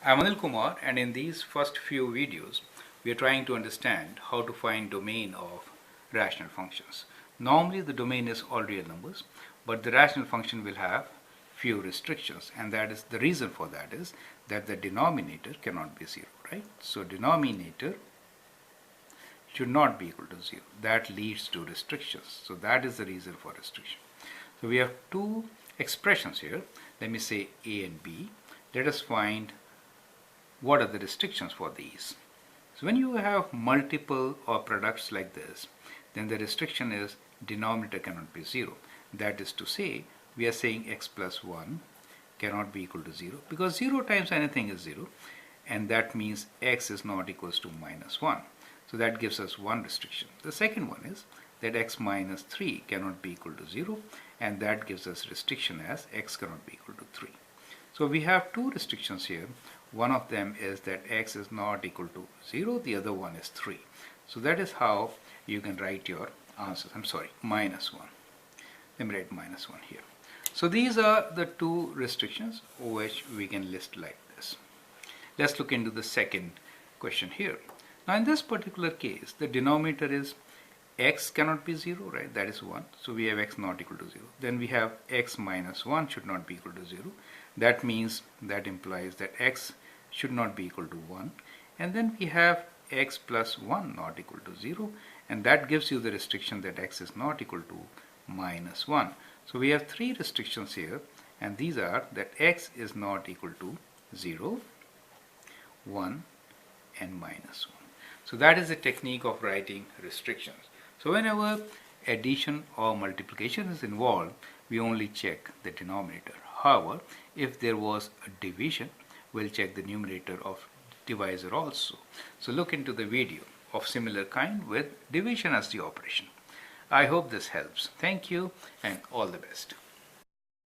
I'm Anil Kumar, and in these first few videos we are trying to understand how to find domain of rational functions. Normally the domain is all real numbers, but the rational function will have few restrictions, and that is the reason for that is that the denominator cannot be 0, right? So denominator should not be equal to 0. That leads to restrictions. So that is the reason for restriction. So we have two expressions here. Let me say a and b. Let us find what are the restrictions for these. So when you have multiple or products like this, then the restriction is denominator cannot be 0. That is to say, we are saying x plus 1 cannot be equal to 0 because 0 times anything is 0, and that means x is not equals to minus 1. So that gives us one restriction. The second one is that x minus 3 cannot be equal to 0, and that gives us restriction as x cannot be equal to 3. So we have two restrictions here. One of them is that x is not equal to 0, the other one is 3. So that is how you can write your answers. I'm sorry, minus 1. Let me write minus 1 here. So these are the two restrictions which we can list like this. Let's look into the second question here. Now in this particular case, the denominator is x cannot be 0, right? That is 1. So we have x not equal to 0. Then we have x minus 1 should not be equal to 0. That means, that implies that x should not be equal to 1. And then we have x plus 1 not equal to 0. And that gives you the restriction that x is not equal to minus 1. So we have three restrictions here. And these are that x is not equal to 0, 1 and minus 1. So that is the technique of writing restrictions. So whenever addition or multiplication is involved, we only check the denominator. However, if there was a division, we'll check the numerator of divisor also. So look into the video of similar kind with division as the operation. I hope this helps. Thank you and all the best.